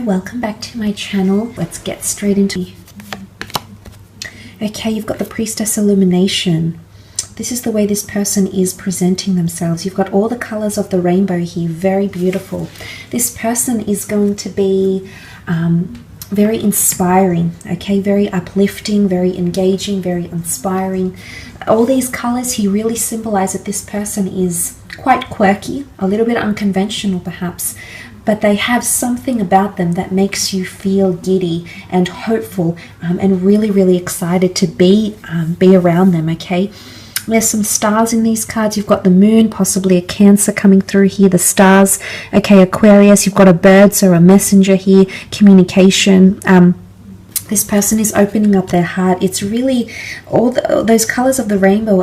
Hello, welcome back to my channel. Let's get straight into it. Okay, you've got the Priestess Illumination. This is the way this person is presenting themselves. You've got all the colors of the rainbow here, very beautiful. This person is going to be very inspiring, okay, very uplifting, very engaging, very inspiring. All these colors here really symbolize that this person is quite quirky, a little bit unconventional perhaps, but they have something about them that makes you feel giddy and hopeful and really excited to be around them, okay? There's some stars in these cards. You've got the moon, possibly a Cancer coming through here, the stars, okay, Aquarius, you've got a bird, so a messenger here, communication. This person is opening up their heart. It's really all those colors of the rainbow,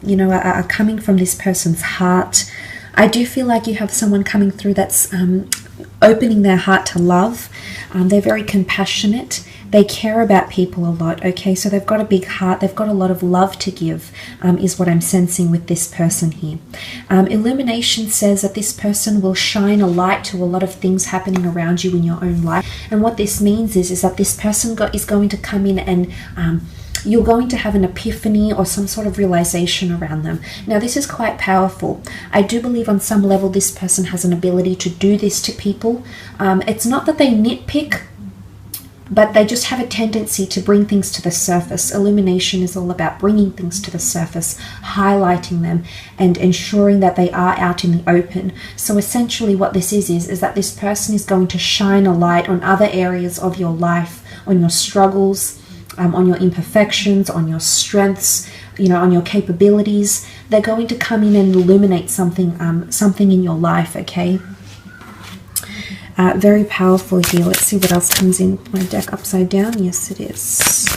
you know, are coming from this person's heart. I do feel like you have someone coming through that's opening their heart to love. They're very compassionate. They care about people a lot, okay? So they've got a big heart. They've got a lot of love to give, is what I'm sensing with this person here. Illumination says that this person will shine a light to a lot of things happening around you in your own life. And what this means is that this person is going to come in and you're going to have an epiphany or some sort of realization around them. Now, this is quite powerful. I do believe on some level this person has an ability to do this to people. It's not that they nitpick, but they just have a tendency to bring things to the surface. Illumination is all about bringing things to the surface, highlighting them, and ensuring that they are out in the open. So essentially what this is that this person is going to shine a light on other areas of your life, on your struggles, on your imperfections, on your strengths, you know, on your capabilities. They're going to come in and illuminate something, something in your life, okay? Very powerful here. Let's see what else comes in. My deck upside down. Yes, it is.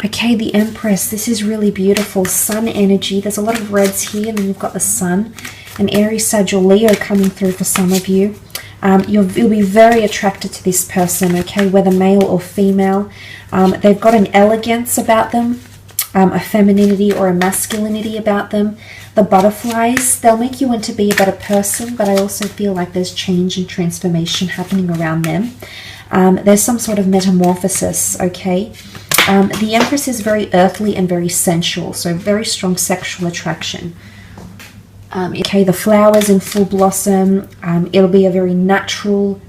Okay, the Empress. This is really beautiful. Sun energy. There's a lot of reds here, and then you've got the Sun. An Aries, Sag, or Leo coming through for some of you. You'll be very attracted to this person, okay, whether male or female. They've got an elegance about them, a femininity or a masculinity about them. The butterflies, they'll make you want to be a better person, but I also feel like there's change and transformation happening around them. There's some sort of metamorphosis, okay? The Empress is very earthly and very sensual, so very strong sexual attraction. Okay, the flowers in full blossom, it'll be a very natural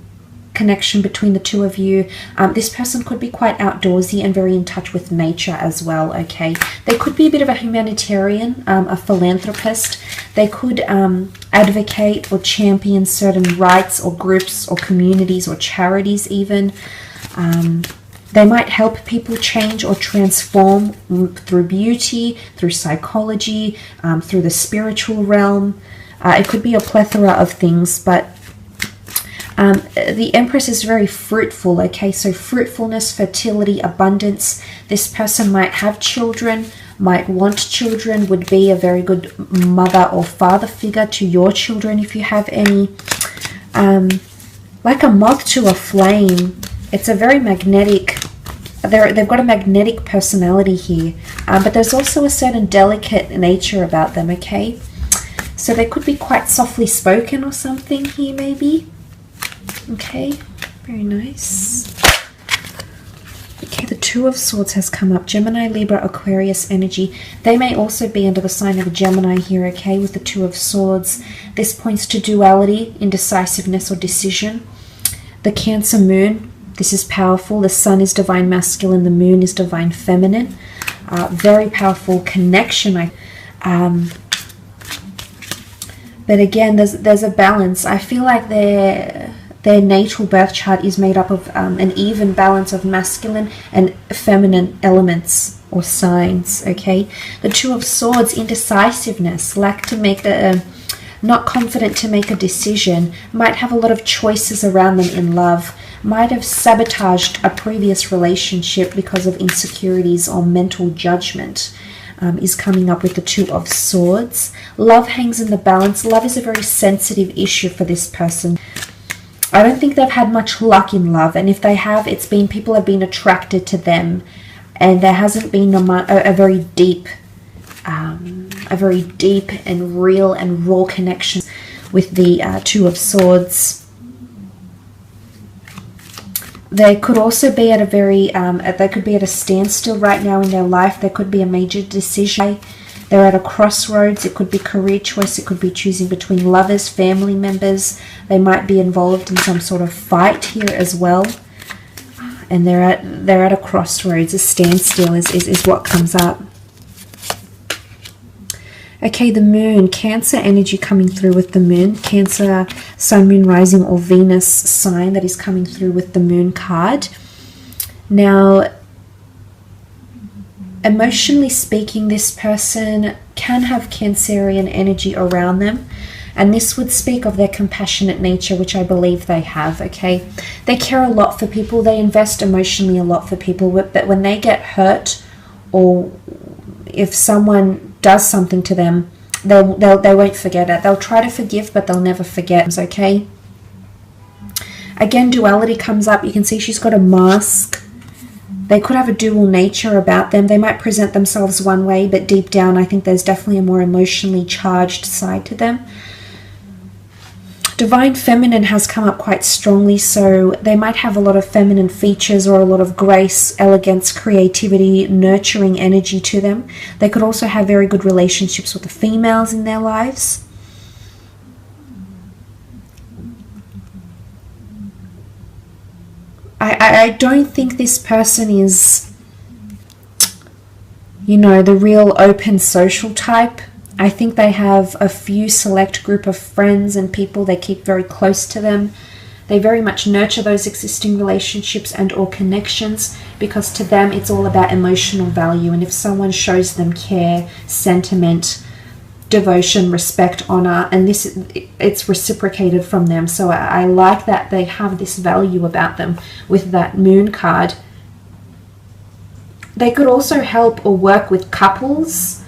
connection between the two of you. This person could be quite outdoorsy and very in touch with nature as well, okay? They could be a bit of a humanitarian, a philanthropist. They could advocate or champion certain rights or groups or communities or charities even. They might help people change or transform through beauty, through psychology, through the spiritual realm. It could be a plethora of things, but the Empress is very fruitful, okay? So fruitfulness, fertility, abundance. This person might have children, might want children, would be a very good mother or father figure to your children if you have any. Like a moth to a flame. It's a very magnetic, they've got a magnetic personality here, but there's also a certain delicate nature about them, okay? So they could be quite softly spoken or something here maybe. Okay, very nice. Okay, the Two of Swords has come up. Gemini, Libra, Aquarius energy. They may also be under the sign of a Gemini here, okay, with the Two of Swords. This points to duality, indecisiveness, or decision. The Cancer moon. This is powerful. The Sun is divine masculine. The Moon is divine feminine. Very powerful connection. But again, there's a balance. I feel like their natal birth chart is made up of an even balance of masculine and feminine elements or signs. Okay, the Two of Swords, indecisiveness, lack to make not confident to make a decision, might have a lot of choices around them in love. Might have sabotaged a previous relationship because of insecurities or mental judgment, is coming up with the Two of Swords. Love hangs in the balance. Love is a very sensitive issue for this person. I don't think they've had much luck in love, and if they have, it's been people have been attracted to them, and there hasn't been a very deep a very deep and real and raw connection with the Two of Swords. They could also be at a very, they could be at a standstill right now in their life. There could be a major decision. They're at a crossroads. It could be career choice. It could be choosing between lovers, family members. They might be involved in some sort of fight here as well. And they're at a crossroads. A standstill is what comes up. Okay, the moon, Cancer energy coming through with the moon. Cancer, sun, moon, rising, or Venus sign that is coming through with the moon card. Now, emotionally speaking, this person can have Cancerian energy around them. And this would speak of their compassionate nature, which I believe they have, okay? They care a lot for people. They invest emotionally a lot for people. But when they get hurt, or if someone does something to them, they won't forget it. They'll try to forgive, but they'll never forget, okay? Again, duality comes up. You can see she's got a mask. They could have a dual nature about them. They might present themselves one way, but deep down, I think there's definitely a more emotionally charged side to them. Divine Feminine has come up quite strongly, so they might have a lot of feminine features or a lot of grace, elegance, creativity, nurturing energy to them. They could also have very good relationships with the females in their lives. I don't think this person is, you know, the real open social type. I think they have a few select group of friends and people they keep very close to them. They very much nurture those existing relationships and or connections, because to them it's all about emotional value. And if someone shows them care, sentiment, devotion, respect, honor, and it's reciprocated from them. So I like that they have this value about them with that moon card. They could also help or work with couples,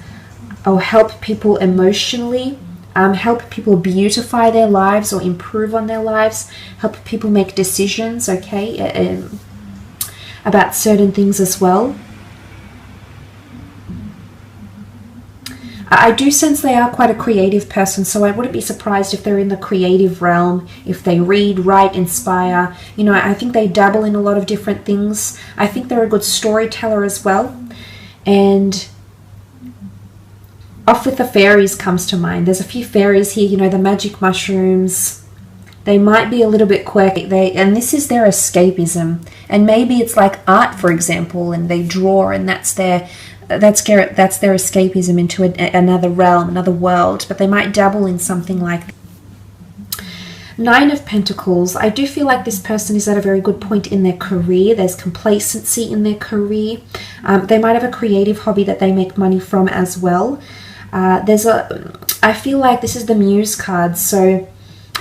or help people emotionally, help people beautify their lives or improve on their lives, help people make decisions, okay, about certain things as well. I do sense they are quite a creative person, so I wouldn't be surprised if they're in the creative realm, if they read, write, inspire. You know, I think they dabble in a lot of different things. I think they're a good storyteller as well. And Off with the Fairies comes to mind. There's a few fairies here, you know, the magic mushrooms. They might be a little bit quirky, and this is their escapism. And maybe it's like art, for example, and they draw, and that's their escapism into another realm, another world. But they might dabble in something like that. Nine of Pentacles. I do feel like this person is at a very good point in their career. There's complacency in their career. They might have a creative hobby that they make money from as well. I feel like this is the Muse card, so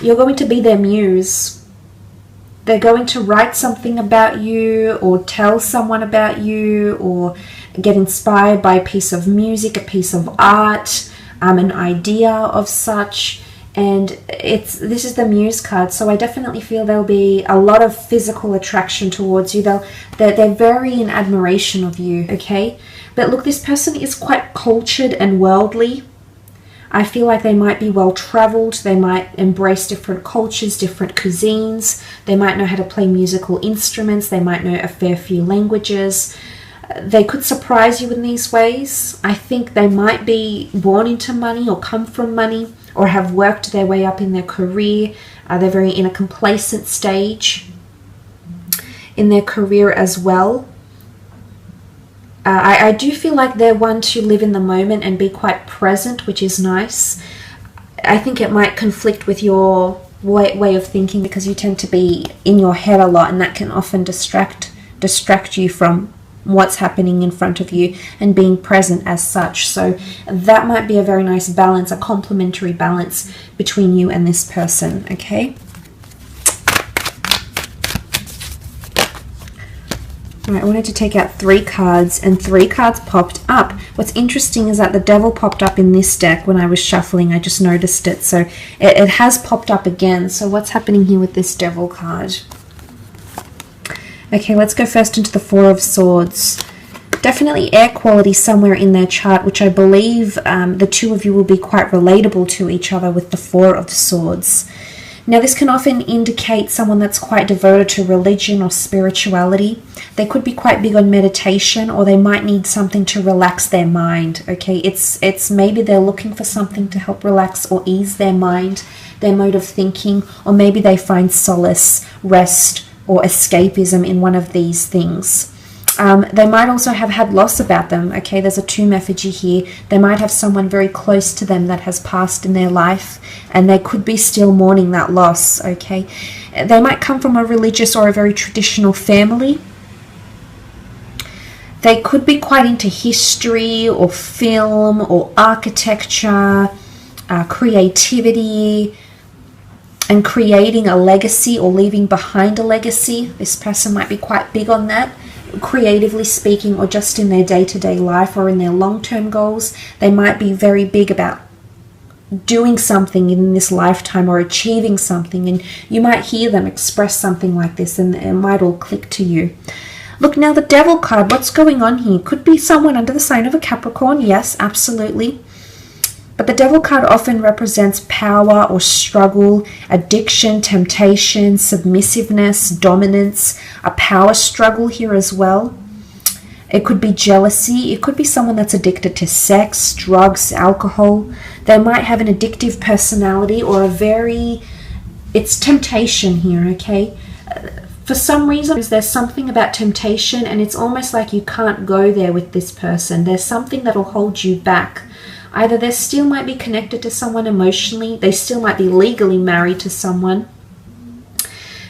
you're going to be their muse. They're going to write something about you, or tell someone about you, or get inspired by a piece of music, a piece of art, an idea of such. And this is the Muse card, so I definitely feel there'll be a lot of physical attraction towards you. They're very in admiration of you, okay? But look, this person is quite cultured and worldly. I feel like they might be well-traveled. They might embrace different cultures, different cuisines. They might know how to play musical instruments. They might know a fair few languages. They could surprise you in these ways. I think they might be born into money or come from money, or have worked their way up in their career. They're very in a complacent stage in their career as well. I do feel like they're one to live in the moment and be quite present, which is nice. I think it might conflict with your way of thinking, because you tend to be in your head a lot, and that can often distract you from what's happening in front of you and being present as such. So that might be a very nice balance, a complementary balance between you and this person, okay? Alright, I wanted to take out 3 cards, and 3 cards popped up. What's interesting is that the Devil popped up in this deck when I was shuffling. I just noticed it. So it has popped up again. So what's happening here with this Devil card? Okay, let's go first into the 4 of Swords. Definitely air quality somewhere in their chart, which I believe the two of you will be quite relatable to each other with the Four of Swords. Now, this can often indicate someone that's quite devoted to religion or spirituality. They could be quite big on meditation, or they might need something to relax their mind, okay? It's maybe they're looking for something to help relax or ease their mind, their mode of thinking, or maybe they find solace, rest, or escapism in one of these things. They might also have had loss about them, okay? There's a tomb effigy here. They might have someone very close to them that has passed in their life, and they could be still mourning that loss, okay? They might come from a religious or a very traditional family. They could be quite into history or film or architecture, creativity, and creating a legacy or leaving behind a legacy. This person might be quite big on that, creatively speaking, or just in their day-to-day life or in their long-term goals. They might be very big about doing something in this lifetime or achieving something, and you might hear them express something like this and it might all click to you. Look, now the Devil card, what's going on here? Could be someone under the sign of a Capricorn, yes, absolutely. But the Devil card often represents power or struggle, addiction, temptation, submissiveness, dominance, a power struggle here as well. It could be jealousy. It could be someone that's addicted to sex, drugs, alcohol. They might have an addictive personality or it's temptation here, okay? For some reason, there's something about temptation, and it's almost like you can't go there with this person. There's something that'll hold you back. Either they still might be connected to someone emotionally, they still might be legally married to someone,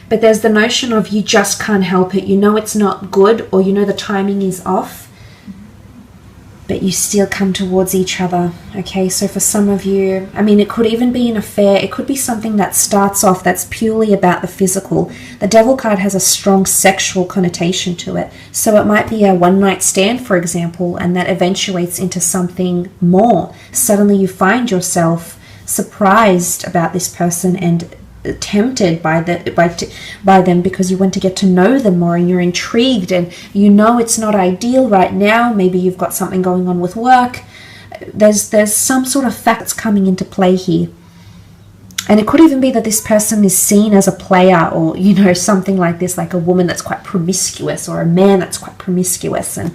but there's the notion of you just can't help it. You know it's not good, or you know the timing is off, but you still come towards each other, okay? So for some of you, I mean, it could even be an affair. It could be something that starts off that's purely about the physical. The Devil card has a strong sexual connotation to it. So it might be a one-night stand, for example, and that eventuates into something more. Suddenly you find yourself surprised about this person and tempted by them because you want to get to know them more, and you're intrigued, and you know it's not ideal right now. Maybe you've got something going on with work. There's some sort of facts coming into play here. And it could even be that this person is seen as a player, or, you know, something like this, like a woman that's quite promiscuous or a man that's quite promiscuous, and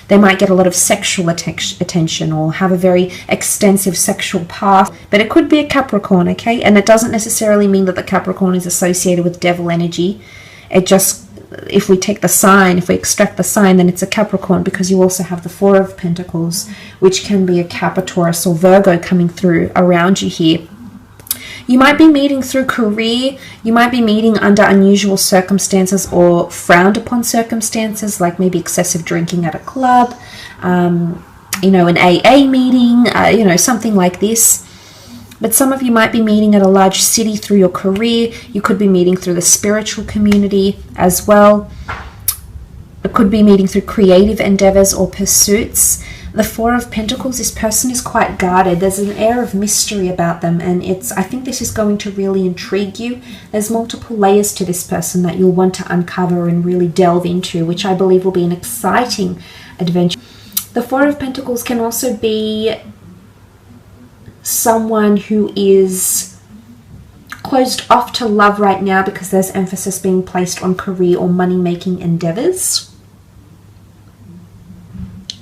they might get a lot of sexual attention or have a very extensive sexual past. But it could be a Capricorn, okay? And it doesn't necessarily mean that the Capricorn is associated with devil energy. It just, if we take the sign, if we extract the sign, then it's a Capricorn, because you also have the Four of Pentacles, which can be a Capricorn or Virgo coming through around you here. You might be meeting through career. You might be meeting under unusual circumstances or frowned upon circumstances, like maybe excessive drinking at a club, you know, an AA meeting, you know, something like this. But some of you might be meeting at a large city through your career. You could be meeting through the spiritual community as well. It could be meeting through creative endeavors or pursuits. The Four of Pentacles, this person is quite guarded. There's an air of mystery about them, and I think this is going to really intrigue you. There's multiple layers to this person that you'll want to uncover and really delve into, which I believe will be an exciting adventure. The Four of Pentacles can also be someone who is closed off to love right now because there's emphasis being placed on career or money-making endeavors.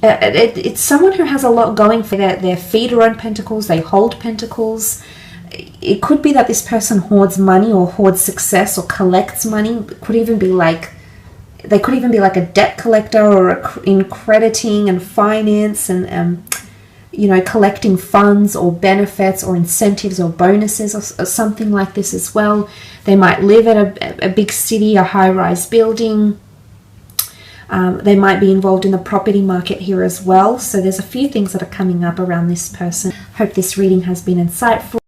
It's someone who has a lot going for their feet are on pentacles, they hold pentacles. It could be that this person hoards money or hoards success or collects money. It could even be like, they could even be like a debt collector or in crediting and finance and, you know, collecting funds or benefits or incentives or bonuses or something like this as well. They might live at a big city, a high-rise building. They might be involved in the property market here as well. So there's a few things that are coming up around this person. Hope this reading has been insightful.